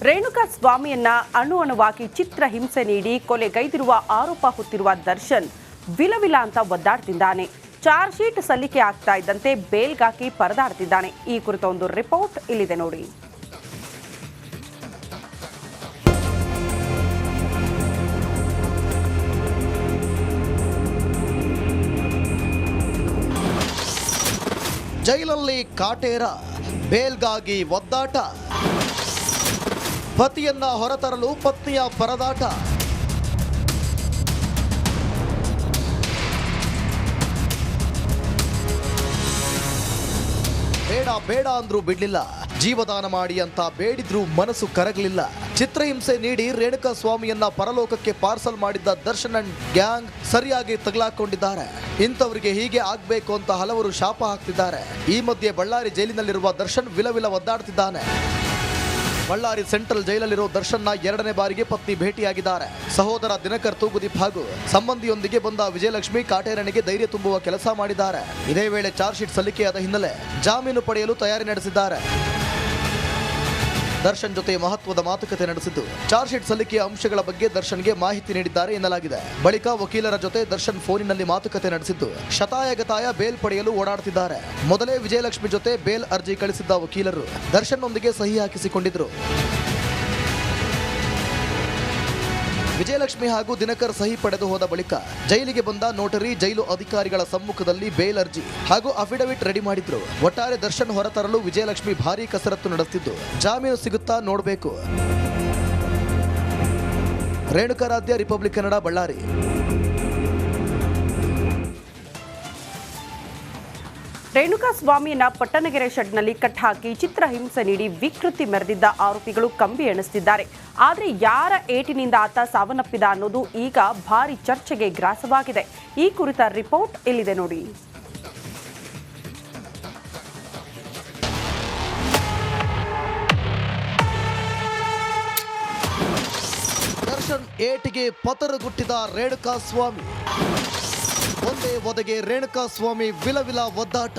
ರೇಣುಕಾ ಸ್ವಾಮಿಯನ್ನ ಅಣುವಾಗಿ ಚಿತ್ರಹಿಂಸೆ ನೀಡಿ ಕೊಲೆಗೈದಿರುವ ಆರೋಪ ಹೊತ್ತಿರುವ ದರ್ಶನ್ ವಿಲವಿಲ ಅಂತ ಒದ್ದಾಡ್ತಿದ್ದಾನೆ. ಚಾರ್ಜ್ ಶೀಟ್ ಸಲ್ಲಿಕೆ ಆಗ್ತಾ ಇದ್ದಂತೆ ಬೇಲ್ಗಾಕಿ ಪರದಾಡ್ತಿದ್ದಾನೆ. ಈ ಕುರಿತ ಒಂದು ರಿಪೋರ್ಟ್ ಇಲ್ಲಿದೆ ನೋಡಿ. ಜೈಲಲ್ಲಿ ಕಾಟೇರ, ಬೇಲ್ಗಾಗಿ ಒದ್ದಾಟ, ಪತಿಯನ್ನ ಹೊರತರಲು ಪತ್ನಿಯ ಪರದಾಟ. ಬೇಡ ಬೇಡ ಅಂದ್ರೂ ಬಿಡ್ಲಿಲ್ಲ, ಜೀವದಾನ ಮಾಡಿ ಅಂತ ಬೇಡಿದ್ರೂ ಮನಸ್ಸು ಕರಗಲಿಲ್ಲ. ಚಿತ್ರಹಿಂಸೆ ನೀಡಿ ರೇಣುಕಾ ಸ್ವಾಮಿಯನ್ನ ಪರಲೋಕಕ್ಕೆ ಪಾರ್ಸಲ್ ಮಾಡಿದ್ದ ದರ್ಶನ್ ಅಂಡ್ ಗ್ಯಾಂಗ್ ಸರಿಯಾಗಿ ತಗಲಾಕೊಂಡಿದ್ದಾರೆ. ಇಂಥವರಿಗೆ ಹೀಗೆ ಆಗ್ಬೇಕು ಅಂತ ಹಲವರು ಶಾಪ ಹಾಕ್ತಿದ್ದಾರೆ. ಈ ಮಧ್ಯೆ ಬಳ್ಳಾರಿ ಜೈಲಿನಲ್ಲಿರುವ ದರ್ಶನ್ ವಿಲವಿಲ ಒದ್ದಾಡ್ತಿದ್ದಾನೆ. ಬಳ್ಳಾರಿ ಸೆಂಟ್ರಲ್ ಜೈಲಲ್ಲಿರೋ ದರ್ಶನ್ನ ಎರಡನೇ ಬಾರಿಗೆ ಪತ್ನಿ ಭೇಟಿಯಾಗಿದ್ದಾರೆ. ಸಹೋದರ ದಿನಕರ್ ತೂಗುದೀಪ್ ಹಾಗೂ ಸಂಬಂಧಿಯೊಂದಿಗೆ ಬಂದ ವಿಜಯಲಕ್ಷ್ಮಿ ಕಾಟೇರನಿಗೆ ಧೈರ್ಯ ತುಂಬುವ ಕೆಲಸ ಮಾಡಿದ್ದಾರೆ. ಇದೇ ವೇಳೆ ಚಾರ್ಜ್ ಶೀಟ್ ಸಲ್ಲಿಕೆಯಾದ ಹಿನ್ನೆಲೆ ಜಾಮೀನು ಪಡೆಯಲು ತಯಾರಿ ನಡೆಸಿದ್ದಾರೆ. ದರ್ಶನ್ ಜೊತೆ ಮಹತ್ವದ ಮಾತುಕತೆ ನಡೆಸಿದ್ದು ಚಾರ್ಜ್ ಶೀಟ್ ಸಲ್ಲಿಕೆಯ ಅಂಶಗಳ ಬಗ್ಗೆ ದರ್ಶನ್ಗೆ ಮಾಹಿತಿ ನೀಡಿದ್ದಾರೆ ಎನ್ನಲಾಗಿದೆ. ಬಳಿಕ ವಕೀಲರ ಜೊತೆ ದರ್ಶನ್ ಫೋನಿನಲ್ಲಿ ಮಾತುಕತೆ ನಡೆಸಿದ್ದು ಶತಾಯಗತಾಯ ಬೇಲ್ ಪಡೆಯಲು ಓಡಾಡ್ತಿದ್ದಾರೆ. ಮೊದಲೇ ವಿಜಯಲಕ್ಷ್ಮಿ ಜೊತೆ ಬೇಲ್ ಅರ್ಜಿ ಕಳಿಸಿದ್ದ ವಕೀಲರು ದರ್ಶನ್ ನೊಂದಿಗೆ ಸಹಿ ಹಾಕಿಸಿಕೊಂಡಿದ್ರು. ವಿಜಯಲಕ್ಷ್ಮಿ ಹಾಗೂ ದಿನಕರ್ ಸಹಿ ಪಡೆದು ಹೋದ ಬಳಿಕ ಜೈಲಿಗೆ ಬಂದ ನೋಟರಿ ಜೈಲು ಅಧಿಕಾರಿಗಳ ಸಮ್ಮುಖದಲ್ಲಿ ಬೇಲ್ ಅರ್ಜಿ ಹಾಗೂ ಅಫಿಡವಿಟ್ ರೆಡಿ ಮಾಡಿದ್ರು. ಒಟ್ಟಾರೆ ದರ್ಶನ್ ಹೊರತರಲು ವಿಜಯಲಕ್ಷ್ಮಿ ಭಾರೀ ಕಸರತ್ತು ನಡೆಸುತ್ತಿದ್ದು ಜಾಮೀನು ಸಿಗುತ್ತಾ ನೋಡಬೇಕು. ರೇಣುಕಾರಾಧ್ಯ, ರಿಪಬ್ಲಿಕ್ ಕನ್ನಡ, ಬಳ್ಳಾರಿ. ರೇಣುಕಾ ಸ್ವಾಮಿಯನ್ನ ಪಟ್ಟಣಗೆರೆ ಶೆಡ್ನಲ್ಲಿ ಕಟ್ಟಾಕಿ ಚಿತ್ರಹಿಂಸೆ ನೀಡಿ ವಿಕೃತಿ ಮೆರೆದಿದ್ದ ಆರೋಪಿಗಳು ಕಂಬಿ ಎಣಿಸುತ್ತಿದ್ದಾರೆ. ಆದರೆ ಯಾರ ಏಟಿನಿಂದ ಆತ ಸಾವನ್ನಪ್ಪಿದ ಅನ್ನೋದು ಈಗ ಭಾರಿ ಚರ್ಚೆಗೆ ಗ್ರಾಸವಾಗಿದೆ. ಈ ಕುರಿತ ರಿಪೋರ್ಟ್ ಇಲ್ಲಿದೆ ನೋಡಿ. ದರ್ಶನ್ ಏಟಿಗೆ ಪತರಗುಟ್ಟಿದ ರೇಣುಕಾ ಸ್ವಾಮಿ. ಒಂದೇ ಒದಗೆ ರೇಣುಕಾ ಸ್ವಾಮಿ ವಿಲವಿಲ ಒದ್ದಾಟ.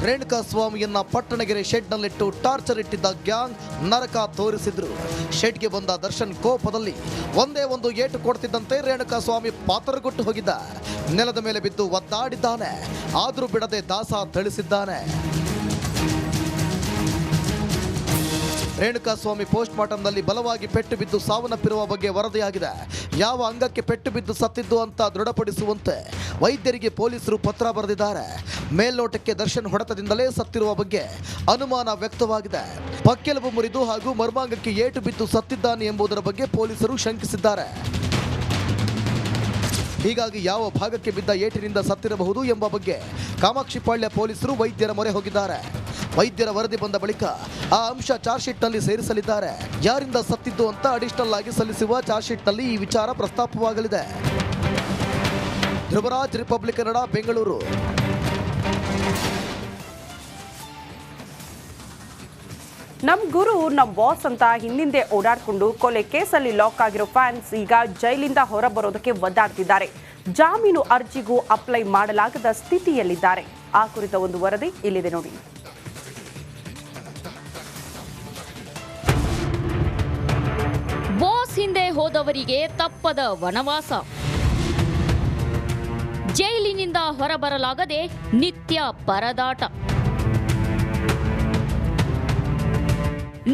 ರೇಣುಕಾ ಸ್ವಾಮಿಯನ್ನ ಪಟ್ಟಣಗೆರೆ ಶೆಡ್ನಲ್ಲಿಟ್ಟು ಟಾರ್ಚರ್ ಇಟ್ಟಿದ್ದ ಗ್ಯಾಂಗ್ ನರಕ ತೋರಿಸಿದ್ರು. ಶೆಡ್ಗೆ ಬಂದ ದರ್ಶನ್ ಕೋಪದಲ್ಲಿ ಒಂದೇ ಒಂದು ಏಟು ಕೊಡ್ತಿದ್ದಂತೆ ರೇಣುಕಾ ಸ್ವಾಮಿ ಪಾತರಗುಟ್ಟು ಹೋಗಿದ್ದ. ನೆಲದ ಮೇಲೆ ಬಿದ್ದು ಒದ್ದಾಡಿದ್ದಾನೆ. ಆದ್ರೂ ಬಿಡದೆ ದಾಸ ಥಳಿಸಿದ್ದಾನೆ. ರೇಣುಕಾ ಸ್ವಾಮಿ ಪೋಸ್ಟ್ ಮಾರ್ಟಂನಲ್ಲಿ ಬಲವಾಗಿ ಪೆಟ್ಟು ಬಿದ್ದು ಸಾವನ್ನಪ್ಪಿರುವ ಬಗ್ಗೆ ವರದಿಯಾಗಿದೆ. ಯಾವ ಅಂಗಕ್ಕೆ ಪೆಟ್ಟು ಬಿದ್ದು ಸತ್ತಿದ್ದು ಅಂತ ದೃಢಪಡಿಸುವಂತೆ ವೈದ್ಯರಿಗೆ ಪೊಲೀಸರು ಪತ್ರ ಬರೆದಿದ್ದಾರೆ. ಮೇಲ್ನೋಟಕ್ಕೆ ದರ್ಶನ್ ಹೊಡೆತದಿಂದಲೇ ಸತ್ತಿರುವ ಬಗ್ಗೆ ಅನುಮಾನ ವ್ಯಕ್ತವಾಗಿದೆ. ಪಕ್ಕೆಲುಬು ಮುರಿದು ಹಾಗೂ ಮರ್ಮಾಂಗಕ್ಕೆ ಏಟು ಬಿದ್ದು ಸತ್ತಿದ್ದಾನೆ ಎಂಬುದರ ಬಗ್ಗೆ ಪೊಲೀಸರು ಶಂಕಿಸಿದ್ದಾರೆ. ಹೀಗಾಗಿ ಯಾವ ಭಾಗಕ್ಕೆ ಬಿದ್ದ ಏಟಿನಿಂದ ಸತ್ತಿರಬಹುದು ಎಂಬ ಬಗ್ಗೆ ಕಾಮಾಕ್ಷಿಪಾಳ್ಯ ಪೊಲೀಸರು ವೈದ್ಯರ ಮೊರೆ ಹೋಗಿದ್ದಾರೆ. ವೈದ್ಯರ ವರದಿ ಬಂದ ಬಳಿಕ ಆ ಅಂಶ ಚಾರ್ಜ್ ಶೀಟ್ನಲ್ಲಿ ಸೇರಿಸಲಿದ್ದಾರೆ. ಯಾರಿಂದ ಸತ್ತಿದ್ದು ಅಂತ ಅಡಿಷನಲ್ ಆಗಿ ಸಲ್ಲಿಸುವ ಚಾರ್ಜ್ ಶೀಟ್ನಲ್ಲಿ ಈ ವಿಚಾರ ಪ್ರಸ್ತಾಪವಾಗಲಿದೆ. ಧ್ರುವರಾಜ್, ರಿಪಬ್ಲಿಕ್ ಕನ್ನಡ, ಬೆಂಗಳೂರು. ನಮ್ ಗುರು ನಮ್ ಬಾಸ್ ಅಂತ ಹಿಂದಿಂದೆ ಓಡಾಡಿಕೊಂಡು ಕೊಲೆ ಕೇಸಲ್ಲಿ ಲಾಕ್ ಆಗಿರೋ ಫ್ಯಾನ್ಸ್ ಈಗ ಜೈಲಿಂದ ಹೊರಬರೋದಕ್ಕೆ ಒದ್ದಾಡ್ತಿದ್ದಾರೆ. ಜಾಮೀನು ಅರ್ಜಿಗೂ ಅಪ್ಲೈ ಮಾಡಲಾಗದ ಸ್ಥಿತಿಯಲ್ಲಿದ್ದಾರೆ. ಆ ಕುರಿತ ಒಂದು ವರದಿ ಇಲ್ಲಿದೆ ನೋಡಿ. ಬಾಸ್ ಹಿಂದೆ ಹೋದವರಿಗೆ ತಪ್ಪದ ವನವಾಸ. ಜೈಲಿನಿಂದ ಹೊರಬರಲಾಗದೆ ನಿತ್ಯ ಪರದಾಟ.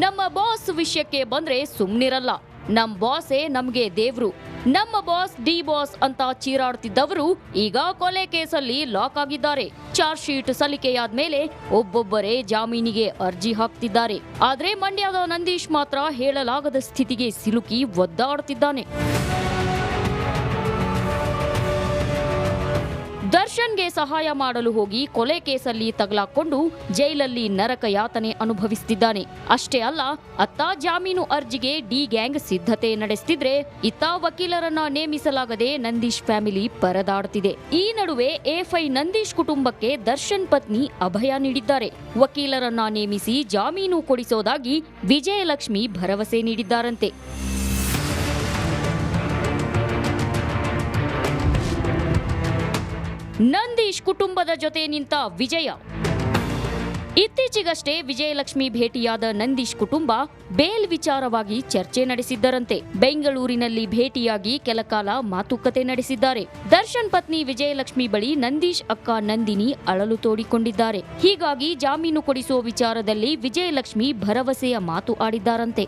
ನಮ್ಮ ಬಾಸ್ ವಿಷಯಕ್ಕೆ ಬಂದ್ರೆ ಸುಮ್ನಿರಲ್ಲ. ನಮ್ ಬಾಸೇ ನಮ್ಗೆ ದೇವ್ರು, ನಮ್ಮ ಬಾಸ್ ಡಿ ಬಾಸ್ ಅಂತ ಚೀರಾಡ್ತಿದ್ದವರು ಈಗ ಕೊಲೆ ಕೇಸಲ್ಲಿ ಲಾಕ್ ಆಗಿದ್ದಾರೆ. ಚಾರ್ಜ್ ಶೀಟ್ ಸಲ್ಲಿಕೆಯಾದ್ಮೇಲೆ ಒಬ್ಬೊಬ್ಬರೇ ಜಾಮೀನಿಗೆ ಅರ್ಜಿ ಹಾಕ್ತಿದ್ದಾರೆ. ಆದ್ರೆ ಮಂಡ್ಯದ ನಂದೀಶ್ ಮಾತ್ರ ಹೇಳಲಾಗದ ಸ್ಥಿತಿಗೆ ಸಿಲುಕಿ ಒದ್ದಾಡ್ತಿದ್ದಾನೆ. ದರ್ಶನ್ಗೆ ಸಹಾಯ ಮಾಡಲು ಹೋಗಿ ಕೊಲೆ ಕೇಸಲ್ಲಿ ತಗಲಾಕೊಂಡು ಜೈಲಲ್ಲಿ ನರಕ ಯಾತನೆ ಅನುಭವಿಸುತ್ತಿದ್ದಾನೆ. ಅಷ್ಟೇ ಅಲ್ಲ, ಅತ್ತ ಜಾಮೀನು ಅರ್ಜಿಗೆ ಡಿ ಗ್ಯಾಂಗ್ ಸಿದ್ಧತೆ ನಡೆಸುತ್ತಿದ್ರೆ ಇತ್ತ ವಕೀಲರನ್ನ ನೇಮಿಸಲಾಗದೆ ನಂದೀಶ್ ಫ್ಯಾಮಿಲಿ ಪರದಾಡುತ್ತಿದೆ. ಈ ನಡುವೆ ಎಫ್ಐ ನಂದೀಶ್ ಕುಟುಂಬಕ್ಕೆ ದರ್ಶನ್ ಪತ್ನಿ ಅಭಯ ನೀಡಿದ್ದಾರೆ. ವಕೀಲರನ್ನ ನೇಮಿಸಿ ಜಾಮೀನು ಕೊಡಿಸೋದಾಗಿ ವಿಜಯಲಕ್ಷ್ಮಿ ಭರವಸೆ ನೀಡಿದ್ದಾರಂತೆ. ನಂದೀಶ್ ಕುಟುಂಬದ ಜೊತೆ ನಿಂತ ವಿಜಯ ಇತ್ತೀಚೆಗಷ್ಟೇ ವಿಜಯಲಕ್ಷ್ಮಿ ಭೇಟಿಯಾದ ನಂದೀಶ್ ಕುಟುಂಬ ಬೇಲ್ ವಿಚಾರವಾಗಿ ಚರ್ಚೆ ನಡೆಸಿದ್ದರಂತೆ. ಬೆಂಗಳೂರಿನಲ್ಲಿ ಭೇಟಿಯಾಗಿ ಕೆಲಕಾಲ ಮಾತುಕತೆ ನಡೆಸಿದ್ದಾರೆ. ದರ್ಶನ್ ಪತ್ನಿ ವಿಜಯಲಕ್ಷ್ಮಿ ಬಳಿ ನಂದೀಶ್ ಅಕ್ಕ ನಂದಿನಿ ಅಳಲು ತೋಡಿಕೊಂಡಿದ್ದಾರೆ. ಹೀಗಾಗಿ ಜಾಮೀನು ಕೊಡಿಸುವ ವಿಚಾರದಲ್ಲಿ ವಿಜಯಲಕ್ಷ್ಮಿ ಭರವಸೆಯ ಮಾತು ಆಡಿದ್ದಾರಂತೆ.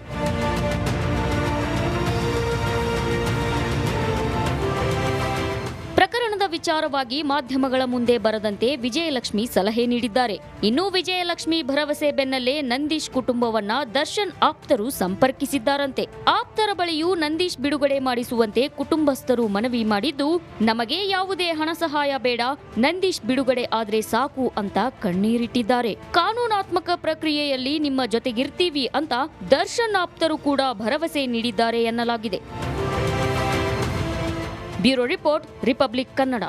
ಪ್ರಕರಣದ ವಿಚಾರವಾಗಿ ಮಾಧ್ಯಮಗಳ ಮುಂದೆ ಬರದಂತೆ ವಿಜಯಲಕ್ಷ್ಮಿ ಸಲಹೆ ನೀಡಿದ್ದಾರೆ. ಇನ್ನು ವಿಜಯಲಕ್ಷ್ಮಿ ಭರವಸೆ ಬೆನ್ನಲ್ಲೇ ನಂದೀಶ್ ಕುಟುಂಬವನ್ನ ದರ್ಶನ್ ಆಪ್ತರು ಸಂಪರ್ಕಿಸಿದ್ದಾರಂತೆ. ಆಪ್ತರ ಬಳಿಯೂ ನಂದೀಶ್ ಬಿಡುಗಡೆ ಮಾಡಿಸುವಂತೆ ಕುಟುಂಬಸ್ಥರು ಮನವಿ ಮಾಡಿದ್ದು, ನಮಗೆ ಯಾವುದೇ ಹಣ ಸಹಾಯ ಬೇಡ, ನಂದೀಶ್ ಬಿಡುಗಡೆ ಆದ್ರೆ ಸಾಕು ಅಂತ ಕಣ್ಣೀರಿಟ್ಟಿದ್ದಾರೆ. ಕಾನೂನಾತ್ಮಕ ಪ್ರಕ್ರಿಯೆಯಲ್ಲಿ ನಿಮ್ಮ ಜೊತೆಗಿರ್ತೀವಿ ಅಂತ ದರ್ಶನ್ ಆಪ್ತರು ಕೂಡ ಭರವಸೆ ನೀಡಿದ್ದಾರೆ ಎನ್ನಲಾಗಿದೆ. Bureau report, republic Kannada.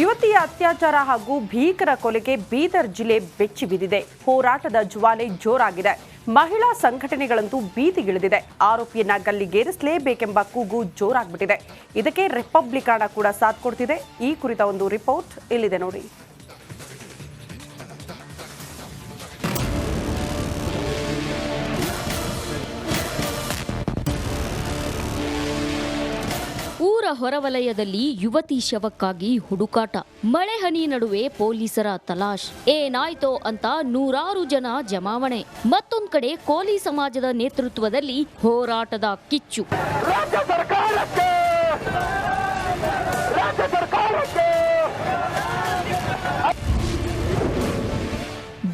ಯುವತಿಯ ಅತ್ಯಾಚಾರ ಹಾಗೂ ಭೀಕರ ಕೊಲೆಗೆ ಬೀದರ್ ಜಿಲ್ಲೆ ಬೆಚ್ಚಿ ಬಿದ್ದಿದೆ. ಹೋರಾಟದ ಜ್ವಾಲೆ ಜೋರಾಗಿದೆ. ಮಹಿಳಾ ಸಂಘಟನೆಗಳಂತೂ ಬೀದಿಗಿಳಿದಿದೆ. ಆರೋಪಿಯನ್ನ ಗಲ್ಲಿಗೇರಿಸಲೇಬೇಕೆಂಬ ಕೂಗು ಜೋರಾಗ್ಬಿಟ್ಟಿದೆ. ಇದಕ್ಕೆ ರಿಪಬ್ಲಿಕನ್ ಕೂಡ ಸಾಥ್ ಕೊಡ್ತಿದೆ. ಈ ಕುರಿತ ಒಂದು ರಿಪೋರ್ಟ್ ಇಲ್ಲಿದೆ ನೋಡಿ. ಊರ ಹೊರವಲಯದಲ್ಲಿ ಯುವತಿ ಶವಕ್ಕಾಗಿ ಹುಡುಕಾಟ. ಮಳೆ ಹನಿ ನಡುವೆ ಪೊಲೀಸರ ತಲಾಶ್. ಏನಾಯ್ತೋ ಅಂತ ನೂರಾರು ಜನ ಜಮಾವಣೆ. ಮತ್ತೊಂದ್ ಕಡೆ ಕೋಲಿ ಸಮಾಜದ ನೇತೃತ್ವದಲ್ಲಿ ಹೋರಾಟದ ಕಿಚ್ಚು.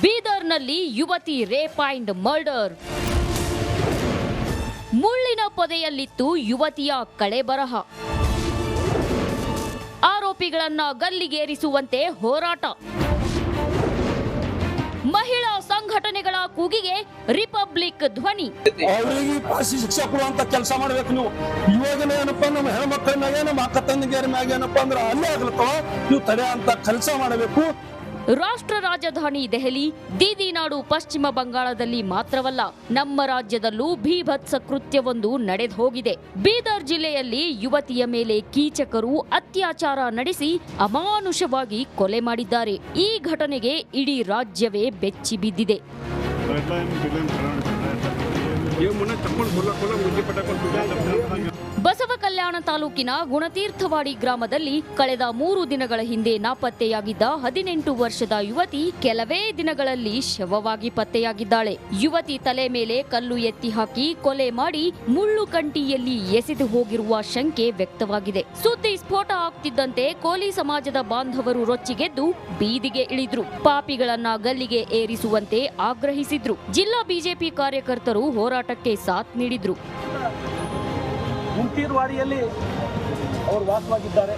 ಬೀದರ್ನಲ್ಲಿ ಯುವತಿ ರೇಪ್ ಅಂಡ್ ಮರ್ಡರ್. ಮುಳ್ಳಿನ ಪೊದೆಯಲ್ಲಿತ್ತು ಯುವತಿಯ ಕಳೆಬರಹ. ಆರೋಪಿಗಳನ್ನ ಗಲ್ಲಿಗೇರಿಸುವಂತೆ ಹೋರಾಟ. ಮಹಿಳಾ ಸಂಘಟನೆಗಳ ಕೂಗಿಗೆ ರಿಪಬ್ಲಿಕ್ ಧ್ವನಿ. ಅವರಿಗೆ ಫಾಸಿ ಶಿಕ್ಷೆ ಕೊಡುವಂತ ಕೆಲಸ ಮಾಡ್ಬೇಕು. ನೀವು ಇವಾಗನೇ ಏನಪ್ಪಾ, ನಮ್ಮ ಹೆಣ್ಮಕ್ಳ ಮ್ಯಾಗ, ನಮ್ಮ ಅಕ್ಕ ತಂಗಿಯರ ಮ್ಯಾಗ ಏನಪ್ಪಾ ಅಂದ್ರೆ ಅಲ್ಲೇ ಆಗ್ಲತ್ತವ, ನೀವು ತಡೆ ಅಂತ ಕೆಲಸ ಮಾಡಬೇಕು. ರಾಷ್ಟ್ರ ರಾಜಧಾನಿ ದೆಹಲಿ, ದೀದಿನಾಡು ಪಶ್ಚಿಮ ಬಂಗಾಳದಲ್ಲಿ ಮಾತ್ರವಲ್ಲ, ನಮ್ಮ ರಾಜ್ಯದಲ್ಲೂ ಭೀಭತ್ಸ ಕೃತ್ಯವೊಂದು ನಡೆದು ಹೋಗಿದೆ. ಬೀದರ್ ಜಿಲ್ಲೆಯಲ್ಲಿ ಯುವತಿಯ ಮೇಲೆ ಕೀಚಕರು ಅತ್ಯಾಚಾರ ನಡೆಸಿ ಅಮಾನುಷವಾಗಿ ಕೊಲೆ ಮಾಡಿದ್ದಾರೆ. ಈ ಘಟನೆಗೆ ಇಡೀ ರಾಜ್ಯವೇ ಬೆಚ್ಚಿ ಬಿದ್ದಿದೆ. ಬಸವ ಕಲ್ಯಾಣ ತಾಲೂಕಿನ ಗುಣತೀರ್ಥವಾಡಿ ಗ್ರಾಮದಲ್ಲಿ ಕಳೆದ 3 ದಿನಗಳ ಹಿಂದೆ ನಾಪತ್ತೆಯಾಗಿದ್ದ 18 ವರ್ಷದ ಯುವತಿ ಕೆಲವೇ ದಿನಗಳಲ್ಲಿ ಶವವಾಗಿ ಪತ್ತೆಯಾಗಿದ್ದಾಳೆ. ಯುವತಿ ತಲೆ ಮೇಲೆ ಕಲ್ಲು ಎತ್ತಿ ಹಾಕಿ ಕೊಲೆ ಮಾಡಿ ಮುಳ್ಳು ಕಂಟಿಯಲ್ಲಿ ಎಸೆದು ಹೋಗಿರುವ ಶಂಕೆ ವ್ಯಕ್ತವಾಗಿದೆ. ಸುದ್ದಿ ಸ್ಫೋಟ ಆಗ್ತಿದ್ದಂತೆ ಕೋಲಿ ಸಮಾಜದ ಬಾಂಧವರು ರೊಚ್ಚಿಗೆದ್ದು ಬೀದಿಗೆ ಇಳಿದ್ರು. ಪಾಪಿಗಳನ್ನ ಗಲ್ಲಿಗೆ ಏರಿಸುವಂತೆ ಆಗ್ರಹಿಸಿದ್ರು. ಜಿಲ್ಲಾ ಬಿಜೆಪಿ ಕಾರ್ಯಕರ್ತರು ಹೋರಾಟಕ್ಕೆ ಸಾಥ್ ನೀಡಿದ್ರು. ಗುಂಟೀರ್ವಾಡಿಯಲ್ಲಿ ಅವರು ವಾಸವಾಗಿದ್ದಾರೆ.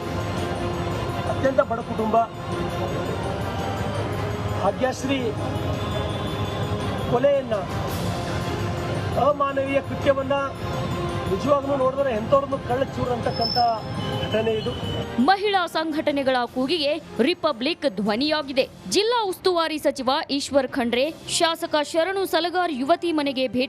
ಅತ್ಯಂತ ಬಡ ಕುಟುಂಬ. ಭಾಗ್ಯಶ್ರೀ ಕೊಲೆಯನ್ನ, ಅಮಾನವೀಯ ಕೃತ್ಯವನ್ನ ನಿಜವಾಗ್ಲೂ ನೋಡಿದ್ರೆ ಎಂಥವ್ರನ್ನು ಕಳ್ಳ ಚೂರು ಅಂತಕ್ಕಂಥ ಘಟನೆ ಇದು. ಮಹಿಳಾ ಸಂಘಟನೆಗಳ ಕೂಗಿಗೆ ರಿಪಬ್ಲಿಕ್ ಧ್ವನಿಯಾಗಿದೆ. ಜಿಲ್ಲಾ ಉಸ್ತುವಾರಿ ಸಚಿವ ಈಶ್ವರ್ ಖಂಡ್ರೆ, ಶಾಸಕ ಶರಣು ಸಲಗಾರ್ ಯುವತಿ ಮನೆಗೆ ಭೇಟಿ